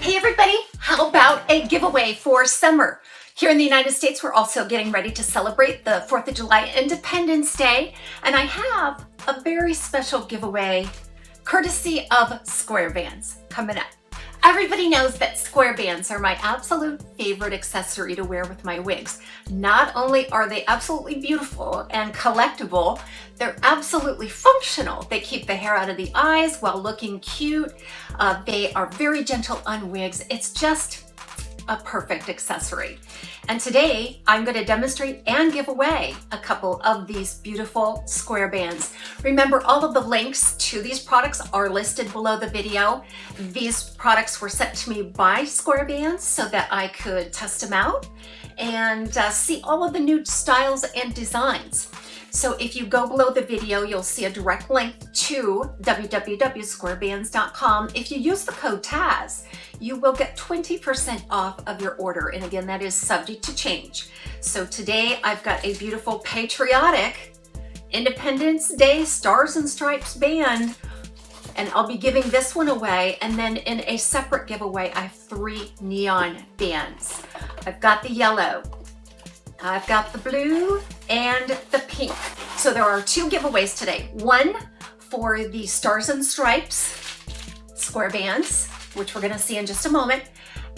Hey everybody, how about a giveaway for summer? Here in the United States, we're also getting ready to celebrate the 4th of July Independence Day, and I have a very special giveaway courtesy of square bands coming up. Everybody knows that square bands are my absolute favorite accessory to wear with my wigs. Not only are they absolutely beautiful and collectible, they're absolutely functional. They keep the hair out of the eyes while looking cute. They are very gentle on wigs. It's just a perfect accessory. And today I'm going to demonstrate and give away a couple of these beautiful square bands. Remember, all of the links to these products are listed below the video. These products were sent to me by Square Bands so that I could test them out and see all of the new styles and designs. So if you go below the video, you'll see a direct link to www.squarebands.com. If you use the code TAZS, you will get 20% off of your order. And again, that is subject to change. So today I've got a beautiful Patriotic Independence Day Stars and Stripes band, and I'll be giving this one away. And then in a separate giveaway, I have 3 neon bands. I've got the yellow, I've got the blue, and the pink. So there are 2 giveaways today. One for the Stars and Stripes square bands, which we're gonna see in just a moment.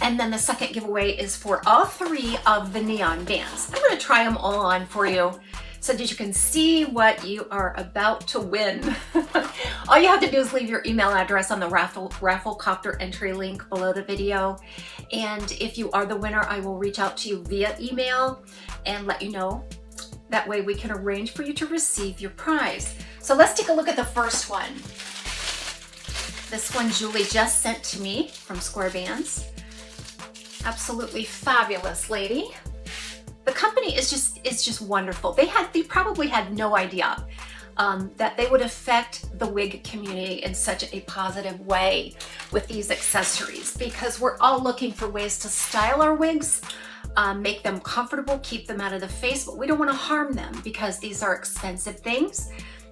And then the second giveaway is for all 3 of the neon bands. I'm gonna try them all on for you so that you can see what you are about to win. All you have to do is leave your email address on the raffle copter entry link below the video. And if you are the winner, I will reach out to you via email and let you know. That way we can arrange for you to receive your prize. So let's take a look at the first one. This one Julie just sent to me from Square Bands. Absolutely fabulous lady. The company is just wonderful. They probably had no idea that they would affect the wig community in such a positive way with these accessories, because we're all looking for ways to style our wigs, make them comfortable, keep them out of the face, but we don't want to harm them because these are expensive things.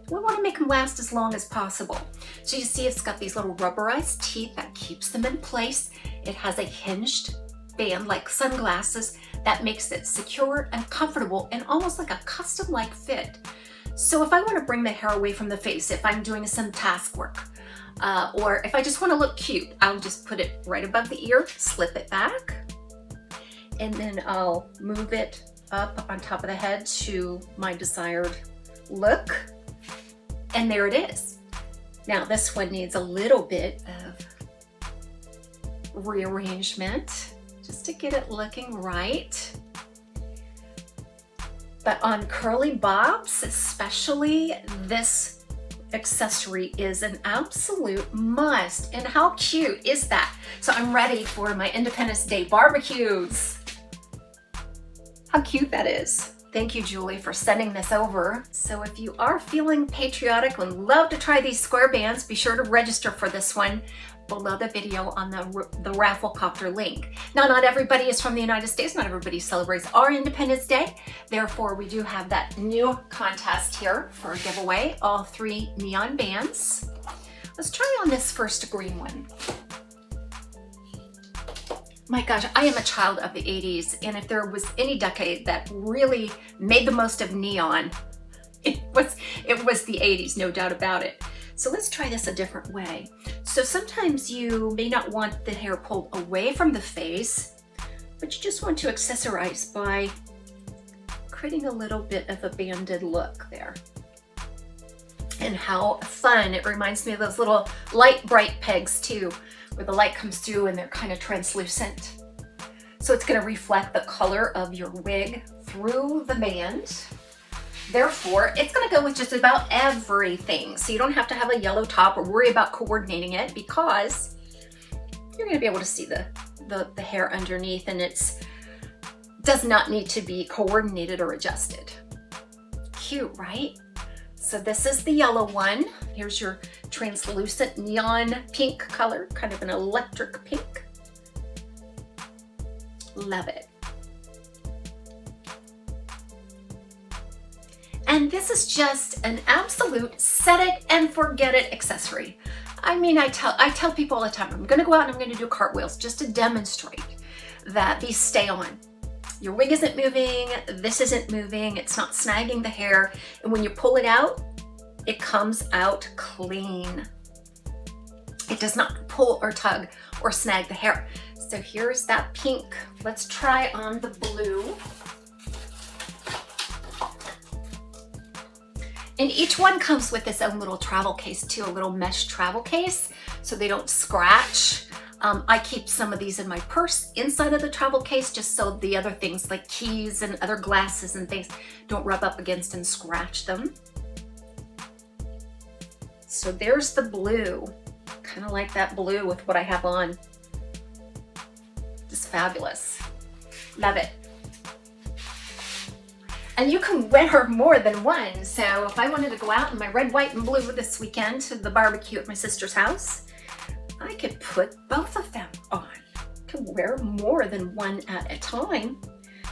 We want to make them last as long as possible. So you see it's got these little rubberized teeth that keeps them in place. It has a hinged band like sunglasses that makes it secure and comfortable and almost like a custom-like fit. So if I want to bring the hair away from the face, if I'm doing some task work, or if I just want to look cute, I'll just put it right above the ear, slip it back, and then I'll move it up on top of the head to my desired look. And there it is. Now this one needs a little bit of rearrangement just to get it looking right. But on curly bobs, especially, this accessory is an absolute must. And how cute is that? So I'm ready for my Independence Day barbecues. How cute that is. Thank you, Julie, for sending this over. So if you are feeling patriotic and love to try these square bands, be sure to register for this one below the video on the raffle copter link. Now, not everybody is from the United States. Not everybody celebrates our Independence Day. Therefore, we do have that new contest here for a giveaway, all 3 neon bands. Let's try on this first green one. My gosh, I am a child of the 80s, and if there was any decade that really made the most of neon, it was the 80s, no doubt about it. So let's try this a different way. So sometimes you may not want the hair pulled away from the face, but you just want to accessorize by creating a little bit of a banded look there. And how fun. It reminds me of those little light bright pegs too, where the light comes through and they're kind of translucent. So it's going to reflect the color of your wig through the band. Therefore, it's going to go with just about everything. So you don't have to have a yellow top or worry about coordinating it, because you're going to be able to see the hair underneath, and it does not need to be coordinated or adjusted. Cute, right? So this is the yellow one. Here's your translucent neon pink color, kind of an electric pink. Love it. And this is just an absolute set it and forget it accessory. I mean, I tell people all the time, I'm gonna go out and I'm gonna do cartwheels just to demonstrate that these stay on. Your wig isn't moving, this isn't moving, it's not snagging the hair, and when you pull it out, it comes out clean. It does not pull or tug or snag the hair. So here's that pink. Let's try on the blue. And each one comes with its own little travel case too, a little mesh travel case, so they don't scratch. I keep some of these in my purse inside of the travel case just so the other things like keys and other glasses and things don't rub up against and scratch them. So there's the blue. Kind of like that blue with what I have on. Just fabulous. Love it. And you can wear more than one. So if I wanted to go out in my red, white, and blue this weekend to the barbecue at my sister's house, I could put both of them on. I could wear more than one at a time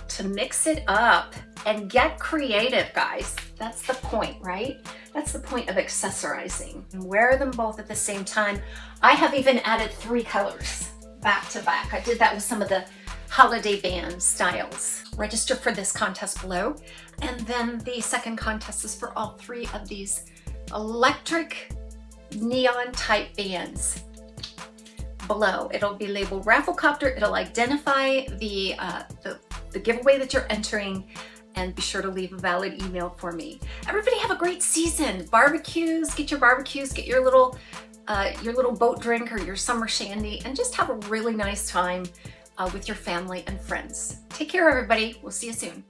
to mix it up and get creative, guys. That's the point, right? That's the point of accessorizing. And wear them both at the same time. I have even added 3 colors back to back. I did that with some of the holiday band styles. Register for this contest below. And then the second contest is for all 3 of these electric neon type bands below. It'll be labeled Rafflecopter. It'll identify the giveaway that you're entering, and be sure to leave a valid email for me. Everybody have a great season. Barbecues, get your little boat drink or your summer shandy, and just have a really nice time with your family and friends. Take care, everybody. We'll see you soon.